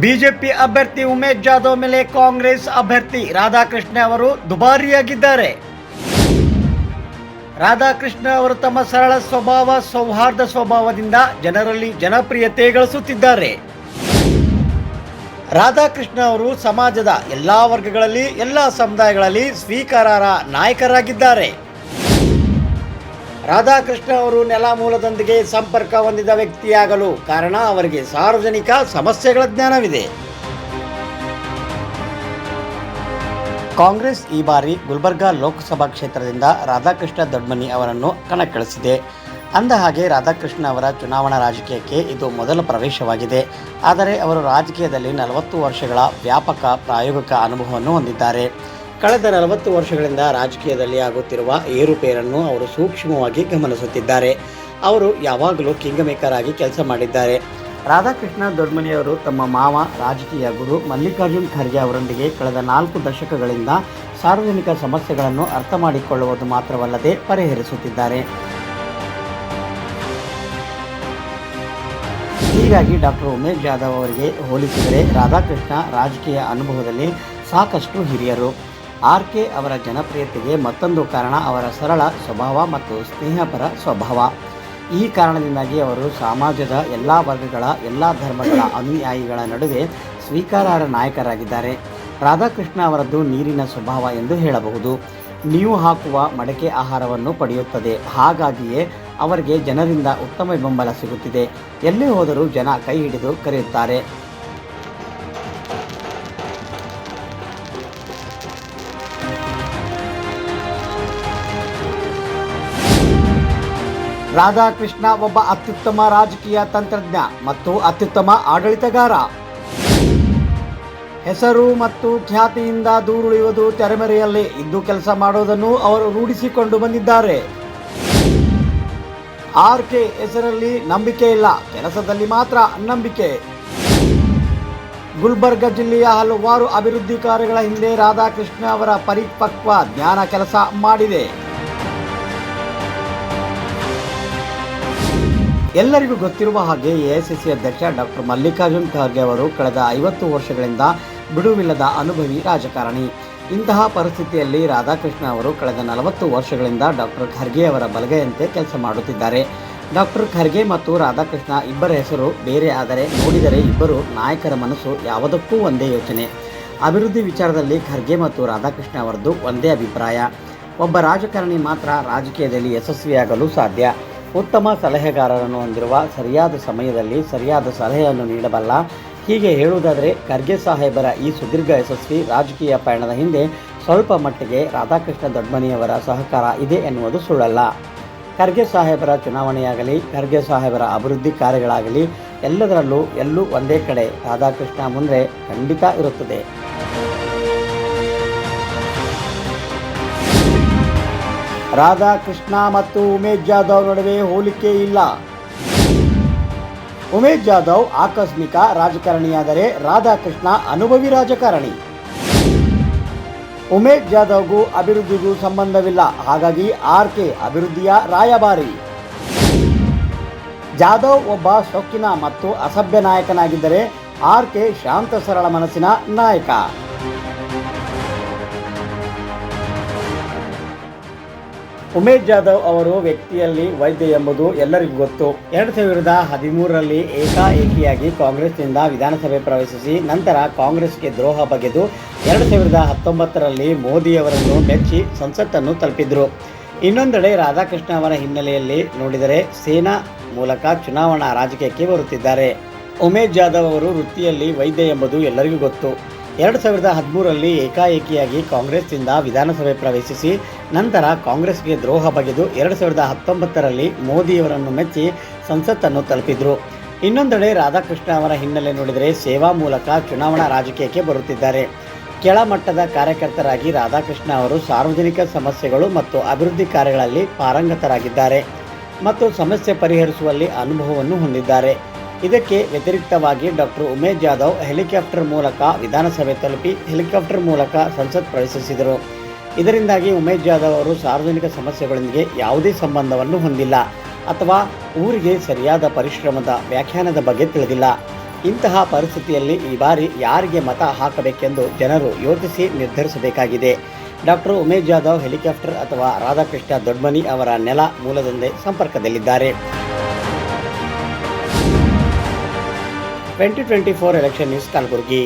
BJP ಅಭ್ಯರ್ಥಿ ಉಮೇಶ್ ಜಾಧವ್ ಮೇಲೆ ಕಾಂಗ್ರೆಸ್ ಅಭ್ಯರ್ಥಿ ರಾಧಾಕೃಷ್ಣ ಅವರು ದುಬಾರಿಯಾಗಿದ್ದಾರೆ. ರಾಧಾಕೃಷ್ಣ ಅವರು ತಮ್ಮ ಸರಳ ಸ್ವಭಾವ, ಸೌಹಾರ್ದ ಸ್ವಭಾವದಿಂದ ಜನರಲ್ಲಿ ಜನಪ್ರಿಯತೆ ಗಳಿಸುತ್ತಿದ್ದಾರೆ. ರಾಧಾಕೃಷ್ಣ ಅವರು ಸಮಾಜದ ಎಲ್ಲ ವರ್ಗಗಳಲ್ಲಿ, ಎಲ್ಲ ಸಮುದಾಯಗಳಲ್ಲಿ ಸ್ವೀಕಾರಾರ್ಹ ನಾಯಕರಾಗಿದ್ದಾರೆ. ರಾಧಾಕೃಷ್ಣ ಅವರು ನೆಲ ಮೂಲದೊಂದಿಗೆ ಸಂಪರ್ಕ ಹೊಂದಿದ ವ್ಯಕ್ತಿಯಾಗಲು ಕಾರಣ ಅವರಿಗೆ ಸಾರ್ವಜನಿಕ ಸಮಸ್ಯೆಗಳ ಜ್ಞಾನವಿದೆ. ಕಾಂಗ್ರೆಸ್ ಈ ಬಾರಿ ಗುಲ್ಬರ್ಗಾ ಲೋಕಸಭಾ ಕ್ಷೇತ್ರದಿಂದ ರಾಧಾಕೃಷ್ಣ ದೊಡ್ಮನಿ ಅವರನ್ನು ಕಣಕ್ಕಿಳಿಸಿದೆ. ಅಂದಹಾಗೆ ರಾಧಾಕೃಷ್ಣ ಅವರ ಚುನಾವಣಾ ರಾಜಕೀಯಕ್ಕೆ ಇದು ಮೊದಲ ಪ್ರವೇಶವಾಗಿದೆ. ಆದರೆ ಅವರು ರಾಜಕೀಯದಲ್ಲಿ 40 ವರ್ಷಗಳ ವ್ಯಾಪಕ ಪ್ರಾಯೋಗಿಕ ಅನುಭವವನ್ನು ಹೊಂದಿದ್ದಾರೆ. ಕಳೆದ 40 ವರ್ಷಗಳಿಂದ ರಾಜಕೀಯದಲ್ಲಿ ಆಗುತ್ತಿರುವ ಏರುಪೇರನ್ನು ಅವರು ಸೂಕ್ಷ್ಮವಾಗಿ ಗಮನಿಸುತ್ತಿದ್ದಾರೆ. ಅವರು ಯಾವಾಗಲೂ ಕಿಂಗ್ ಮೇಕರ್ ಆಗಿ ಕೆಲಸ ಮಾಡಿದ್ದಾರೆ. ರಾಧಾಕೃಷ್ಣ ದೊಡ್ಮನಿಯವರು ತಮ್ಮ ಮಾವ, ರಾಜಕೀಯ ಗುರು ಮಲ್ಲಿಕಾರ್ಜುನ್ ಖರ್ಗೆ ಅವರೊಂದಿಗೆ ಕಳೆದ 4 ದಶಕಗಳಿಂದ ಸಾರ್ವಜನಿಕ ಸಮಸ್ಯೆಗಳನ್ನು ಅರ್ಥ ಮಾಡಿಕೊಳ್ಳುವುದು ಮಾತ್ರವಲ್ಲದೆ ಪರಿಹರಿಸುತ್ತಿದ್ದಾರೆ. ಹೀಗಾಗಿ ಡಾಕ್ಟರ್ ಉಮೇಶ್ ಜಾಧವ್ ಅವರಿಗೆ ಹೋಲಿಸಿದರೆ ರಾಧಾಕೃಷ್ಣ ರಾಜಕೀಯ ಅನುಭವದಲ್ಲಿ ಸಾಕಷ್ಟು ಹಿರಿಯರು. ಆರ್.ಕೆ. ಅವರ ಜನಪ್ರಿಯತೆಗೆ ಮತ್ತೊಂದು ಕಾರಣ ಅವರ ಸರಳ ಸ್ವಭಾವ ಮತ್ತು ಸ್ನೇಹಪರ ಸ್ವಭಾವ. ಈ ಕಾರಣದಿಂದಾಗಿ ಅವರು ಸಮಾಜದ ಎಲ್ಲ ವರ್ಗಗಳ, ಎಲ್ಲ ಧರ್ಮಗಳ ಅನುಯಾಯಿಗಳ ನಡುವೆ ಸ್ವೀಕಾರಾರ್ಹ ನಾಯಕರಾಗಿದ್ದಾರೆ. ರಾಧಾಕೃಷ್ಣ ಅವರದ್ದು ನೀರಿನ ಸ್ವಭಾವ ಎಂದು ಹೇಳಬಹುದು. ನೀವು ಹಾಕುವ ಮಡಕೆ ಆಹಾರವನ್ನು ಪಡೆಯುತ್ತದೆ. ಹಾಗಾಗಿಯೇ ಅವರಿಗೆ ಜನರಿಂದ ಉತ್ತಮ ಬೆಂಬಲ ಸಿಗುತ್ತಿದೆ. ಎಲ್ಲಿ ಹೋದರೂ ಜನ ಕೈ ಹಿಡಿದು ಕರೆಯುತ್ತಾರೆ. ರಾಧಾಕೃಷ್ಣ ಒಬ್ಬ ಅತ್ಯುತ್ತಮ ರಾಜಕೀಯ ತಂತ್ರಜ್ಞ ಮತ್ತು ಅತ್ಯುತ್ತಮ ಆಡಳಿತಗಾರ. ಹೆಸರು ಮತ್ತು ಖ್ಯಾತಿಯಿಂದ ದೂರುಳಿಯುವುದು ತೆರೆಮರೆಯಲ್ಲೇ ಇದ್ದು ಕೆಲಸ ಮಾಡುವುದನ್ನು ಅವರು ರೂಢಿಸಿಕೊಂಡು ಬಂದಿದ್ದಾರೆ. ಆರ್.ಕೆ. ಹೆಸರಲ್ಲಿ ನಂಬಿಕೆ ಇಲ್ಲ, ಕೆಲಸದಲ್ಲಿ ಮಾತ್ರ ನಂಬಿಕೆ. ಗುಲ್ಬರ್ಗ ಜಿಲ್ಲೆಯ ಹಲವಾರು ಅಭಿವೃದ್ಧಿ ಕಾರ್ಯಗಳ ಹಿಂದೆ ರಾಧಾಕೃಷ್ಣ ಅವರ ಪರಿಪಕ್ವ ಜ್ಞಾನ ಕೆಲಸ ಮಾಡಿದೆ. ಎಲ್ಲರಿಗೂ ಗೊತ್ತಿರುವ ಹಾಗೆ ಎಐಸಿಸಿ ಅಧ್ಯಕ್ಷ ಡಾಕ್ಟರ್ ಮಲ್ಲಿಕಾರ್ಜುನ್ ಖರ್ಗೆ ಅವರು ಕಳೆದ 50 ವರ್ಷಗಳಿಂದ ಬಿಡುವಿಲ್ಲದ ಅನುಭವಿ ರಾಜಕಾರಣಿ. ಇಂತಹ ಪರಿಸ್ಥಿತಿಯಲ್ಲಿ ರಾಧಾಕೃಷ್ಣ ಅವರು ಕಳೆದ 40 ವರ್ಷಗಳಿಂದ ಡಾಕ್ಟರ್ ಖರ್ಗೆ ಅವರ ಬಲಗೈಯಂತೆ ಕೆಲಸ ಮಾಡುತ್ತಿದ್ದಾರೆ. ಡಾಕ್ಟರ್ ಖರ್ಗೆ ಮತ್ತು ರಾಧಾಕೃಷ್ಣ ಇಬ್ಬರ ಹೆಸರು ಬೇರೆ ಆದರೆ ನೋಡಿದರೆ ಇಬ್ಬರು ನಾಯಕರ ಮನಸ್ಸು ಯಾವುದಕ್ಕೂ ಒಂದೇ ಯೋಚನೆ. ಅಭಿವೃದ್ಧಿ ವಿಚಾರದಲ್ಲಿ ಖರ್ಗೆ ಮತ್ತು ರಾಧಾಕೃಷ್ಣ ಅವರದ್ದು ಒಂದೇ ಅಭಿಪ್ರಾಯ. ಒಬ್ಬ ರಾಜಕಾರಣಿ ಮಾತ್ರ ರಾಜಕೀಯದಲ್ಲಿ ಯಶಸ್ವಿಯಾಗಲು ಸಾಧ್ಯ. ಉತ್ತಮ ಸಲಹೆಗಾರರನ್ನು ಹೊಂದಿರುವ, ಸರಿಯಾದ ಸಮಯದಲ್ಲಿ ಸರಿಯಾದ ಸಲಹೆಯನ್ನು ನೀಡಬಲ್ಲ. ಹೀಗೆ ಹೇಳುವುದಾದರೆ ಖರ್ಗೆ ಸಾಹೇಬರ ಈ ಸುದೀರ್ಘ ಯಶಸ್ವಿ ರಾಜಕೀಯ ಪಯಣದ ಹಿಂದೆ ಸ್ವಲ್ಪ ಮಟ್ಟಿಗೆ ರಾಧಾಕೃಷ್ಣ ದೊಡ್ಮನಿಯವರ ಸಹಕಾರ ಇದೆ ಎನ್ನುವುದು ಸುಳ್ಳಲ್ಲ. ಖರ್ಗೆ ಸಾಹೇಬರ ಚುನಾವಣೆಯಾಗಲಿ, ಖರ್ಗೆ ಸಾಹೇಬರ ಅಭಿವೃದ್ಧಿ ಕಾರ್ಯಗಳಾಗಲಿ ಎಲ್ಲೂ ಒಂದೇ ಕಡೆ ರಾಧಾಕೃಷ್ಣ ಮುಂದೆ ಖಂಡಿತ ಇರುತ್ತದೆ. ರಾಧಾಕೃಷ್ಣ ಮತ್ತು ಉಮೇಶ್ ಜಾಧವ್ ನಡುವೆ ಹೋಲಿಕೆ ಇಲ್ಲ. ಉಮೇಶ್ ಜಾಧವ್ ಆಕಸ್ಮಿಕ ರಾಜಕಾರಣಿಯಾದರೆ ರಾಧಾಕೃಷ್ಣ ಅನುಭವಿ ರಾಜಕಾರಣಿ. ಉಮೇಶ್ ಜಾಧವ್ಗೂ ಅಭಿವೃದ್ಧಿಗೂ ಸಂಬಂಧವಿಲ್ಲ. ಹಾಗಾಗಿ ಆರ್.ಕೆ. ಅಭಿವೃದ್ಧಿಯ ರಾಯಭಾರಿ. ಜಾಧವ್ ಒಬ್ಬ ಸೊಕ್ಕಿನ ಮತ್ತು ಅಸಭ್ಯ ನಾಯಕನಾಗಿದ್ದರೆ ಆರ್.ಕೆ. ಶಾಂತ ಸರಳ ಮನಸ್ಸಿನ ನಾಯಕ. ಉಮೇಶ್ ಜಾಧವ್ ಅವರು ವ್ಯಕ್ತಿಯಲ್ಲಿ ವೈದ್ಯ ಎಂಬುದು ಎಲ್ಲರಿಗೂ ಗೊತ್ತು. 2013ರಲ್ಲಿ ಏಕಾಏಕಿಯಾಗಿ ಕಾಂಗ್ರೆಸ್ನಿಂದ ವಿಧಾನಸಭೆ ಪ್ರವೇಶಿಸಿ ನಂತರ ಕಾಂಗ್ರೆಸ್ಗೆ ದ್ರೋಹ ಬಗೆದು 2019ರಲ್ಲಿ ಮೋದಿಯವರನ್ನು ಮೆಚ್ಚಿ ಸಂಸತ್ತನ್ನು ತಲುಪಿದ್ರು. ಇನ್ನೊಂದೆಡೆ ರಾಧಾಕೃಷ್ಣ ಅವರ ಹಿನ್ನೆಲೆಯಲ್ಲಿ ನೋಡಿದರೆ ಸೇನಾ ಮೂಲಕ ಚುನಾವಣಾ ರಾಜಕೀಯಕ್ಕೆ ಬರುತ್ತಿದ್ದಾರೆ. ಉಮೇಶ್ ಜಾಧವ್ ಅವರು ವೃತ್ತಿಯಲ್ಲಿ ವೈದ್ಯ ಎಂಬುದು ಎಲ್ಲರಿಗೂ ಗೊತ್ತು. 2013ರಲ್ಲಿ ಏಕಾಏಕಿಯಾಗಿ ಕಾಂಗ್ರೆಸ್ನಿಂದ ವಿಧಾನಸಭೆ ಪ್ರವೇಶಿಸಿ ನಂತರ ಕಾಂಗ್ರೆಸ್ಗೆ ದ್ರೋಹ ಬಗೆದು 2019ರಲ್ಲಿ ಮೋದಿಯವರನ್ನು ಮೆಚ್ಚಿ ಸಂಸತ್ತನ್ನು ತಲುಪಿದ್ರು. ಇನ್ನೊಂದೆಡೆ ರಾಧಾಕೃಷ್ಣ ಅವರ ಹಿನ್ನೆಲೆ ನೋಡಿದರೆ ಸೇವಾ ಮೂಲಕ ಚುನಾವಣಾ ರಾಜಕೀಯಕ್ಕೆ ಬರುತ್ತಿದ್ದಾರೆ. ಕೆಳಮಟ್ಟದ ಕಾರ್ಯಕರ್ತರಾಗಿ ರಾಧಾಕೃಷ್ಣ ಅವರು ಸಾರ್ವಜನಿಕ ಸಮಸ್ಯೆಗಳು ಮತ್ತು ಅಭಿವೃದ್ಧಿ ಕಾರ್ಯಗಳಲ್ಲಿ ಪಾರಂಗತರಾಗಿದ್ದಾರೆ ಮತ್ತು ಸಮಸ್ಯೆ ಪರಿಹರಿಸುವಲ್ಲಿ ಅನುಭವವನ್ನು ಹೊಂದಿದ್ದಾರೆ. ಇದಕ್ಕೆ ವ್ಯತಿರಿಕ್ತವಾಗಿ ಡಾಕ್ಟರ್ ಉಮೇಶ್ ಜಾಧವ್ ಹೆಲಿಕಾಪ್ಟರ್ ಮೂಲಕ ವಿಧಾನಸಭೆ ತಲುಪಿ ಹೆಲಿಕಾಪ್ಟರ್ ಮೂಲಕ ಸಂಸತ್ ಪ್ರವೇಶಿಸಿದರು. ಇದರಿಂದಾಗಿ ಉಮೇಶ್ ಜಾಧವ್ ಅವರು ಸಾರ್ವಜನಿಕ ಸಮಸ್ಯೆಗಳೊಂದಿಗೆ ಯಾವುದೇ ಸಂಬಂಧವನ್ನು ಹೊಂದಿಲ್ಲ ಅಥವಾ ಊರಿಗೆ ಸರಿಯಾದ ಪರಿಶ್ರಮದ ವ್ಯಾಖ್ಯಾನದ ಬಗ್ಗೆ ತಿಳಿದಿಲ್ಲ. ಇಂತಹ ಪರಿಸ್ಥಿತಿಯಲ್ಲಿ ಈ ಬಾರಿ ಯಾರಿಗೆ ಮತ ಹಾಕಬೇಕೆಂದು ಜನರು ಯೋಚಿಸಿ ನಿರ್ಧರಿಸಬೇಕಾಗಿದೆ. ಡಾಕ್ಟರ್ ಉಮೇಶ್ ಜಾಧವ್ ಹೆಲಿಕಾಪ್ಟರ್ ಅಥವಾ ರಾಧಾಕೃಷ್ಣ ದೊಡ್ಮನಿ ಅವರ ನೆಲ ಮೂಲದೊಂದೇ ಸಂಪರ್ಕದಲ್ಲಿದ್ದಾರೆ. 2024 ಎಲೆಕ್ಷನ್ ನ್ಯೂಸ್ ಕಲಬುರಗಿ.